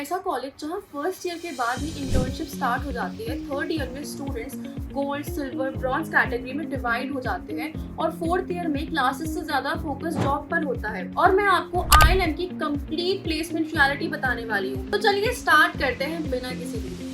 ऐसा कॉलेज जहां first year के बाद ही इंटर्नशिप स्टार्ट हो जाती है। थर्ड ईयर में students gold, silver, bronze category में डिवाइड हो जाते हैं और फोर्थ ईयर में क्लासेस से ज्यादा फोकस जॉब पर होता है। और मैं आपको ILM की कंप्लीट प्लेसमेंट रियलिटी बताने वाली हूँ। तो चलिए स्टार्ट करते हैं बिना किसी देरी के।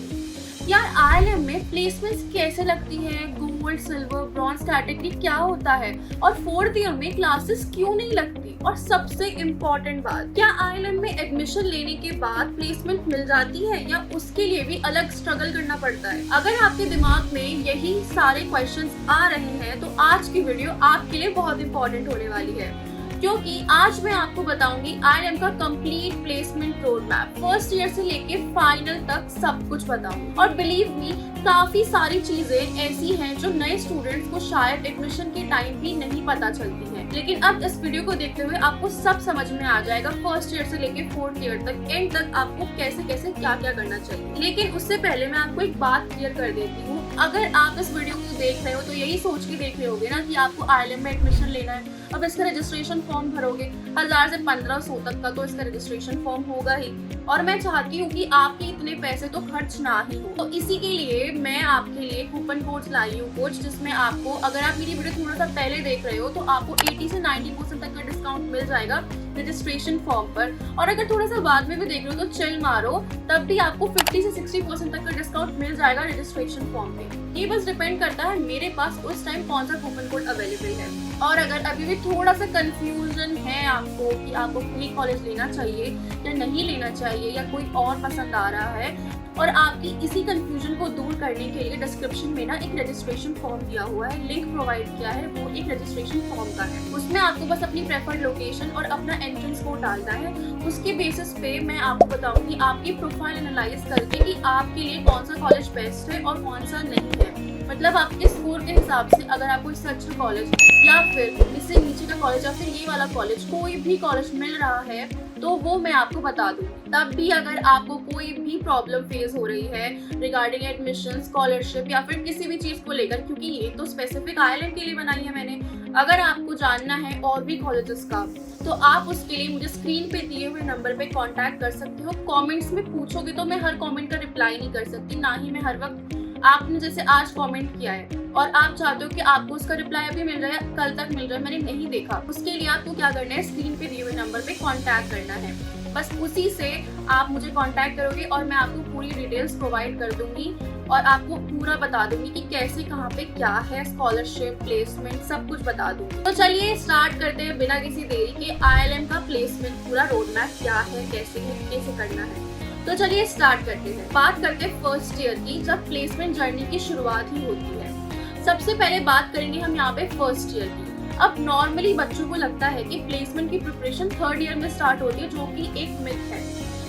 यार ILM में प्लेसमेंट्स कैसे लगती है, गोल्ड, सिल्वर, ब्रॉन्ज कैटेगरी क्या होता है और फोर्थ ईयर में क्लासेस क्यों नहीं लगती, और सबसे इम्पोर्टेंट बात, क्या ILM में एडमिशन लेने के बाद प्लेसमेंट मिल जाती है या उसके लिए भी अलग स्ट्रगल करना पड़ता है। अगर आपके दिमाग में यही सारे क्वेश्चंस आ रहे हैं तो आज की वीडियो आपके लिए बहुत इंपॉर्टेंट होने वाली है, क्योंकि आज मैं आपको बताऊंगी ILM का complete placement road map, first year से लेके फाइनल तक सब कुछ बताऊंगी। और बिलीव मी, काफी सारी चीजें ऐसी हैं जो नए स्टूडेंट्स को शायद एडमिशन के टाइम भी नहीं पता चलती हैं, लेकिन अब इस वीडियो को देखते हुए आपको सब समझ में आ जाएगा। फर्स्ट ईयर से लेके फोर्थ ईयर तक, एंड तक आपको कैसे कैसे क्या क्या करना चाहिए। लेकिन उससे पहले मैं आपको एक बात क्लियर कर देती हूँ, अगर आप इस वीडियो को देख रहे हो तो यही सोच के देख रहे होगे ना कि आपको ILM में एडमिशन लेना है। अब इसका रजिस्ट्रेशन फॉर्म भरोगे 1000 से 1500 तक का, तो इसका रजिस्ट्रेशन फॉर्म होगा ही, और मैं चाहती हूँ कि आपके इतने पैसे तो खर्च ना ही हो। तो इसी के लिए मैं आपके लिए कूपन कोड्स लाई हूँ कुछ, जिसमें आपको, अगर आप मेरी वीडियो थोड़ा सा पहले देख रहे हो तो आपको 80 से 90% तक का डिस्काउंट मिल जाएगा रजिस्ट्रेशन फॉर्म पर, और अगर थोड़ा सा बाद में भी देख रहे हो तो चिल मारो, तब भी आपको 50 से 60% तक का डिस्काउंट मिल जाएगा रजिस्ट्रेशन फॉर्म पे। ये बस डिपेंड करता है मेरे पास उस टाइम कौन सा कूपन कोड अवेलेबल है। और अगर अभी भी थोड़ा सा कंफ्यूजन है आपको कि आपको कोई कॉलेज लेना चाहिए या नहीं लेना चाहिए, या कोई और पसंद आ रहा है, और आपकी इसी कंफ्यूजन को दूर करने के लिए डिस्क्रिप्शन में ना एक रजिस्ट्रेशन फॉर्म दिया हुआ है, लिंक प्रोवाइड किया है, वो एक रजिस्ट्रेशन फॉर्म का है। उसमें आपको बस अपनी प्रेफर्ड लोकेशन और अपना एंट्रेंस कोड डालना है। उसके बेसिस पे मैं आपको बताऊंगी आपकी प्रोफाइल एनालाइज करके कि आपके लिए कौन सा कॉलेज बेस्ट है और कौन सा नहीं है। मतलब आपके स्कोर के हिसाब से अगर आपको इससे अच्छा कॉलेज या फिर इससे नीचे का कॉलेज या फिर ये वाला कॉलेज, कोई भी कॉलेज मिल रहा है तो वो मैं आपको बता दूँ। तब भी अगर आपको कोई भी प्रॉब्लम फेस हो रही है रिगार्डिंग एडमिशन, स्कॉलरशिप या फिर किसी भी चीज़ को लेकर, क्योंकि ये तो स्पेसिफिक ILM के लिए बनाई है मैंने, अगर आपको जानना है और भी कॉलेजेस का, तो आप उसके लिए मुझे स्क्रीन पे दिए हुए नंबर पे कांटेक्ट कर सकते हो। कमेंट्स में पूछोगे तो मैं हर कमेंट का रिप्लाई नहीं कर सकती, ना ही मैं हर वक्त, आपने जैसे आज कमेंट किया है और आप चाहते हो कि आपको उसका रिप्लाई अभी मिल रहा है, कल तक मिल रहा है, मैंने नहीं देखा, उसके लिए आपको क्या करना है, स्क्रीन पे दिए हुए नंबर पे कांटेक्ट करना है। बस उसी से आप मुझे कांटेक्ट करोगे और मैं आपको पूरी डिटेल्स प्रोवाइड कर दूंगी और आपको पूरा बता दूंगी कि कैसे, कहाँ पे क्या है, स्कॉलरशिप, प्लेसमेंट, सब कुछ बता दूंगी। तो चलिए स्टार्ट करते हैं बिना किसी देरी के। ILM का प्लेसमेंट पूरा रोड मैप क्या है, कैसे करना है। तो चलिए स्टार्ट करते हैं। बात करते हैं फर्स्ट ईयर की, जब प्लेसमेंट जर्नी की शुरुआत ही होती है। सबसे पहले बात करेंगे हम यहाँ पे फर्स्ट ईयर की। अब नॉर्मली बच्चों को लगता है कि प्लेसमेंट की प्रिपरेशन थर्ड ईयर में स्टार्ट होती है, जो कि एक मिथ है,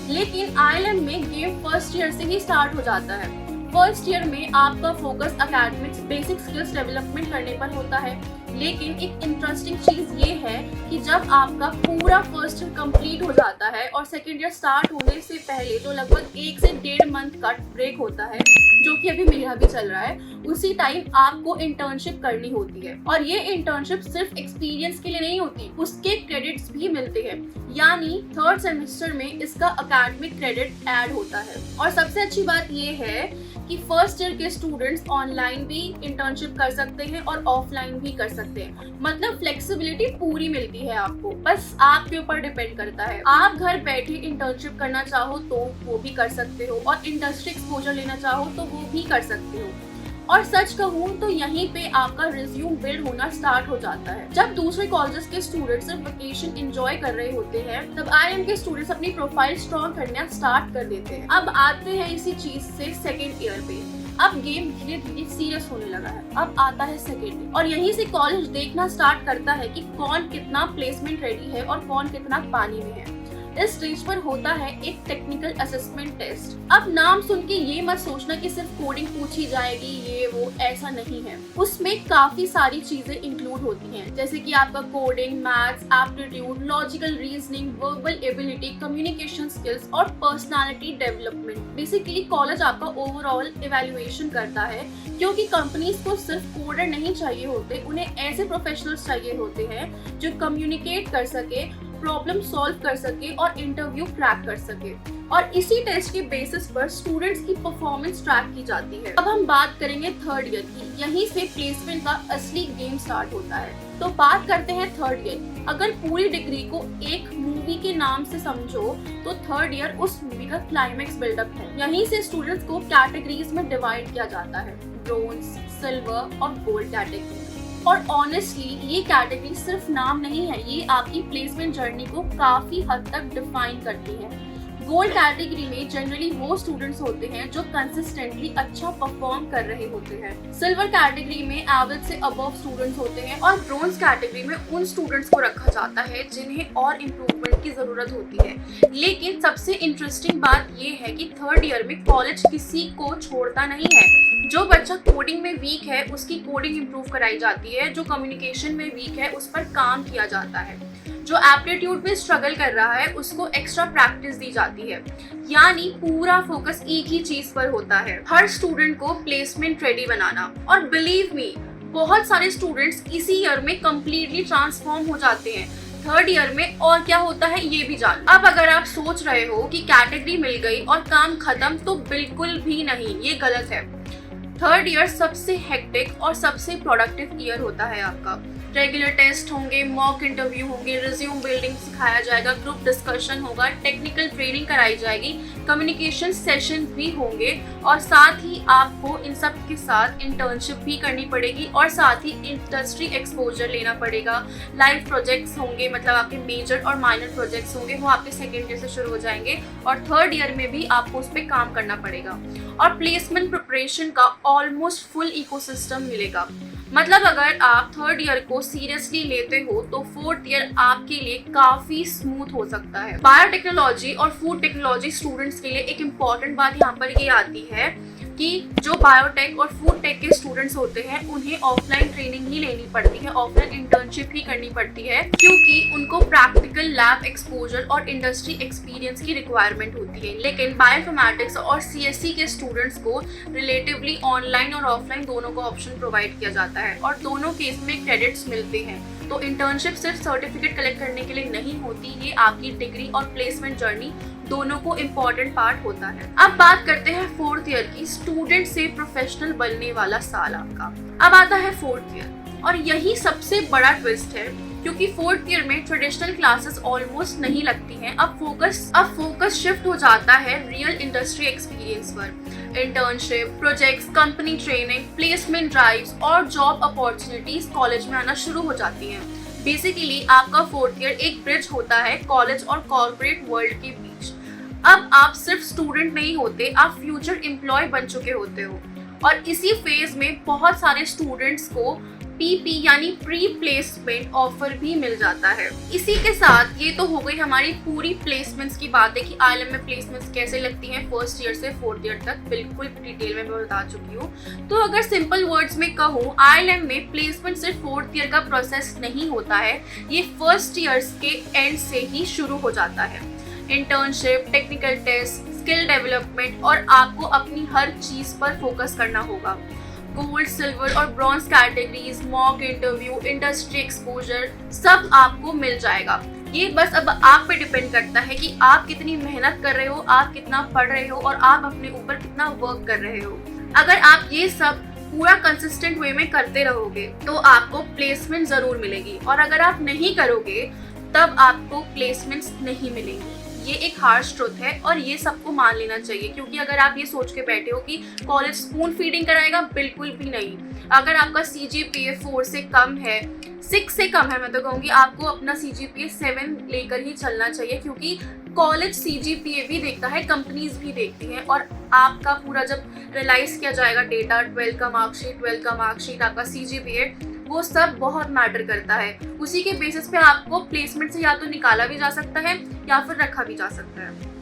लेकिन ILM में गेम फर्स्ट ईयर से ही स्टार्ट हो जाता है। फर्स्ट ईयर में आपका focus academics, basic skills development करने पर होता है, लेकिन एक इंटरेस्टिंग चीज ये है कि जब आपका पूरा फर्स्ट ईयर कंप्लीट हो जाता है और सेकेंड ईयर स्टार्ट होने से पहले जो लगभग 1 से 1.5 मंथ का ब्रेक होता है, जो कि अभी मेरा भी चल रहा है, उसी टाइम आपको इंटर्नशिप करनी होती है। और ये इंटर्नशिप सिर्फ एक्सपीरियंस के लिए नहीं होती, उसके क्रेडिट्स भी मिलते हैं, यानी थर्ड सेमेस्टर में इसका एकेडमिक क्रेडिट ऐड होता है। और सबसे अच्छी बात ये है कि फर्स्ट ईयर के स्टूडेंट्स ऑनलाइन भी इंटर्नशिप कर सकते हैं और ऑफलाइन भी कर सकते हैं, मतलब फ्लेक्सिबिलिटी पूरी मिलती है आपको। बस आपके ऊपर डिपेंड करता है, आप घर बैठे इंटर्नशिप करना चाहो तो वो भी कर सकते हो, और इंडस्ट्री एक्सपोजर लेना चाहो तो वो भी कर सकते हो। और सच कहूँ तो यहीं पे आपका रिज्यूम बिल्ड होना स्टार्ट हो जाता है। जब दूसरे कॉलेजेस के स्टूडेंट्स सिर्फ वेकेशन एंजॉय कर रहे होते हैं, तब ILM के स्टूडेंट्स अपनी प्रोफाइल स्ट्रॉन्ग करना स्टार्ट कर देते हैं। अब आते हैं इसी चीज से सेकेंड ईयर पे। अब गेम धीरे धीरे सीरियस होने लगा है, अब आता है सेकेंड ईयर, और यहीं से कॉलेज देखना स्टार्ट करता है कि कौन कितना प्लेसमेंट रेडी है और कौन कितना पानी में है। इस स्टेज पर होता है एक टेक्निकल असेसमेंट टेस्ट। अब नाम सुन के ये मत सोचना कि सिर्फ कोडिंग पूछी जाएगी, ये वो, ऐसा नहीं है। उसमें काफी सारी चीजें इंक्लूड होती हैं, जैसे कि आपका coding, maths, aptitude, logical reasoning, verbal ability, communication skills और पर्सनालिटी डेवलपमेंट। बेसिकली कॉलेज आपका ओवरऑल इवैल्यूएशन करता है, क्योंकि कंपनीज को सिर्फ कोडर नहीं चाहिए होते, उन्हें ऐसे प्रोफेशनल्स चाहिए होते हैं जो कम्युनिकेट कर सके प्रॉब्लम सॉल्व कर सके और इंटरव्यू क्रैक कर सके। और इसी टेस्ट के बेसिस पर स्टूडेंट्स की परफॉर्मेंस ट्रैक की जाती है। अब हम बात करेंगे थर्ड ईयर की। यहीं से प्लेसमेंट का असली गेम स्टार्ट होता है। तो बात करते हैं थर्ड ईयर। अगर पूरी डिग्री को एक मूवी के नाम से समझो तो थर्ड ईयर उस मूवी का क्लाइमेक्स बिल्डअप है। यहीं से स्टूडेंट्स को कैटेगरीज में डिवाइड किया जाता है, ब्रोंज, सिल्वर और गोल्ड कैटेगरी। और ऑनेस्टली ये कैटेगरी सिर्फ नाम नहीं है, ये आपकी प्लेसमेंट जर्नी को काफी हद तक डिफाइन करती है। गोल्ड कैटेगरी में जनरली वो स्टूडेंट्स होते हैं जो कंसिस्टेंटली अच्छा परफॉर्म कर रहे होते हैं। सिल्वर कैटेगरी में एवरेज से अबव स्टूडेंट्स होते हैं और ब्रोंज कैटेगरी में उन स्टूडेंट्स को रखा जाता है जिन्हें और इम्प्रूवमेंट की जरूरत होती है। लेकिन सबसे इंटरेस्टिंग बात ये है कि थर्ड ईयर में कॉलेज किसी को छोड़ता नहीं है। जो बच्चा कोडिंग में वीक है उसकी कोडिंग इम्प्रूव कराई जाती है, जो कम्युनिकेशन में वीक है उस पर काम किया जाता है, जो एप्टीट्यूड में स्ट्रगल कर रहा है उसको एक्स्ट्रा प्रैक्टिस दी जाती है। यानी पूरा फोकस एक ही चीज पर होता है, हर स्टूडेंट को प्लेसमेंट रेडी बनाना। और बिलीव मी, बहुत सारे स्टूडेंट्स इसी ईयर में कंप्लीटली ट्रांसफॉर्म हो जाते हैं। थर्ड ईयर में और क्या होता है ये भी जान। अब अगर आप सोच रहे हो कि कैटेगरी मिल गई और काम खत्म, तो बिल्कुल भी नहीं, ये गलत है। थर्ड ईयर सबसे हेक्टिक और सबसे प्रोडक्टिव ईयर होता है आपका। रेगुलर टेस्ट होंगे, मॉक इंटरव्यू होंगे, रिज्यूम बिल्डिंग सिखाया जाएगा, ग्रुप डिस्कशन होगा, टेक्निकल ट्रेनिंग कराई जाएगी, कम्युनिकेशन सेशन भी होंगे और साथ ही आपको इन सब के साथ इंटर्नशिप भी करनी पड़ेगी और साथ ही इंडस्ट्री एक्सपोजर लेना पड़ेगा। लाइव प्रोजेक्ट्स होंगे, मतलब आपके मेजर और माइनर प्रोजेक्ट्स होंगे, वो आपके सेकेंड ईयर से शुरू हो जाएंगे और थर्ड ईयर में भी आपको उस पर काम करना पड़ेगा। और प्लेसमेंट प्रिपरेशन का ऑलमोस्ट फुल इकोसिस्टम मिलेगा। मतलब अगर आप थर्ड ईयर को सीरियसली लेते हो तो फोर्थ ईयर आपके लिए काफी स्मूथ हो सकता है। बायोटेक्नोलॉजी और फूड टेक्नोलॉजी स्टूडेंट्स के लिए एक इम्पॉर्टेंट बात यहाँ पर ये आती है कि जो बायोटेक और फूड टेक के स्टूडेंट्स होते हैं उन्हें ऑफलाइन ट्रेनिंग ही लेनी पड़ती है, ऑफलाइन इंटर्नशिप ही करनी पड़ती है, क्योंकि उनको प्रैक्टिकल लैब एक्सपोजर और इंडस्ट्री एक्सपीरियंस की रिक्वायरमेंट होती है। लेकिन बायोइन्फॉर्मेटिक्स और सीएससी के स्टूडेंट्स को रिलेटिवली ऑनलाइन और ऑफलाइन दोनों का ऑप्शन प्रोवाइड किया जाता है और दोनों केस में क्रेडिट्स मिलते हैं। तो इंटर्नशिप सिर्फ सर्टिफिकेट कलेक्ट करने के लिए नहीं होती, ये आपकी डिग्री और प्लेसमेंट जर्नी दोनों को इम्पोर्टेंट पार्ट होता है। अब बात करते हैं फोर्थ ईयर की, स्टूडेंट से प्रोफेशनल बनने वाला साल आपका। अब आता है फोर्थ ईयर और यही सबसे बड़ा ट्विस्ट है, क्योंकि फोर्थ ईयर में ट्रेडिशनल क्लासेस ऑलमोस्ट नहीं लगती हैं। अब फोकस शिफ्ट हो जाता है रियल इंडस्ट्री एक्सपीरियंस पर। Internship, projects, company training, placement drives और जॉब अपॉर्चुनिटीज कॉलेज में आना शुरू हो जाती हैं। बेसिकली आपका फोर्थ ईयर एक ब्रिज होता है कॉलेज और कॉर्पोरेट वर्ल्ड के बीच। अब आप सिर्फ स्टूडेंट नहीं होते, आप फ्यूचर एम्प्लॉय बन चुके होते हो। और इसी फेज में बहुत सारे स्टूडेंट्स को पीपी यानी प्री प्लेसमेंट ऑफर भी मिल जाता है। इसी के साथ ये तो हो गई हमारी पूरी प्लेसमेंट्स की बातें कि आईएलएम में प्लेसमेंट्स कैसे लगती हैं फर्स्ट ईयर से फोर्थ ईयर तक, बिल्कुल डिटेल में मैं बता चुकी हूँ। तो अगर सिंपल वर्ड्स में कहूँ, आईएलएम में प्लेसमेंट सिर्फ फोर्थ ईयर का प्रोसेस नहीं होता है, ये फर्स्ट ईयर्स के एंड से ही शुरू हो जाता है। Internship, technical test, skill development और आपको अपनी हर चीज पर फोकस करना होगा। गोल्ड, सिल्वर और bronze categories, mock interview, industry exposure सब आपको मिल जाएगा। ये बस अब आप पे डिपेंड करता है कि आप कितनी मेहनत कर रहे हो, आप कितना पढ़ रहे हो और आप अपने ऊपर कितना वर्क कर रहे हो। अगर आप ये सब पूरा कंसिस्टेंट वे में करते रहोगे तो आपको प्लेसमेंट जरूर मिलेगी, और अगर आप नहीं करोगे तब आपको प्लेसमेंट्स नहीं मिलेंगी। ये एक हार्श ट्रुथ है और ये सबको मान लेना चाहिए, क्योंकि अगर आप ये सोच के बैठे हो कि कॉलेज स्पून फीडिंग कराएगा, बिल्कुल भी नहीं। अगर आपका CGPA 4 से कम है, 6 से कम है, मैं तो कहूँगी आपको अपना CGPA 7 लेकर ही चलना चाहिए, क्योंकि कॉलेज CGPA भी देखता है, कंपनीज भी देखती हैं, और आपका पूरा जब रियलाइज किया जाएगा डेटा, 12 का मार्कशीट, आपका CGPA, वो सब बहुत मैटर करता है। उसी के बेसिस पे आपको प्लेसमेंट से या तो निकाला भी जा सकता है या फिर रखा भी जा सकता है।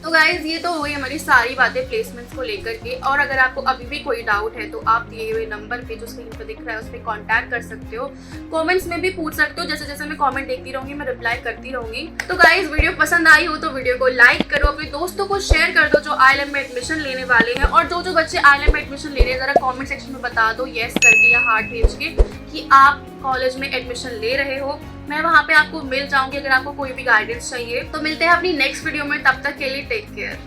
तो गाइज ये तो हो गई हमारी सारी बातें प्लेसमेंट्स को लेकर के, और अगर आपको अभी भी कोई डाउट है तो आप दिए हुए नंबर पे जो स्क्रीन पे दिख रहा है उस पर कॉन्टैक्ट कर सकते हो। कमेंट्स में भी पूछ सकते हो, जैसे जैसे मैं कमेंट देखती रहूंगी मैं रिप्लाई करती रहूंगी। तो गाइज वीडियो पसंद आई हो तो वीडियो को लाइक करो, अपने दोस्तों को शेयर कर दो जो आईएलएम में एडमिशन लेने वाले हैं, और जो बच्चे आईएलएम में एडमिशन ले रहे हैं जरा कॉमेंट सेक्शन में बता दो येस करके या हार्ट भेज के कि आप कॉलेज में एडमिशन ले रहे हो। मैं वहाँ पे आपको मिल जाऊंगी अगर आपको कोई भी गाइडेंस चाहिए। तो मिलते हैं अपनी नेक्स्ट वीडियो में, तब तक के लिए टेक केयर।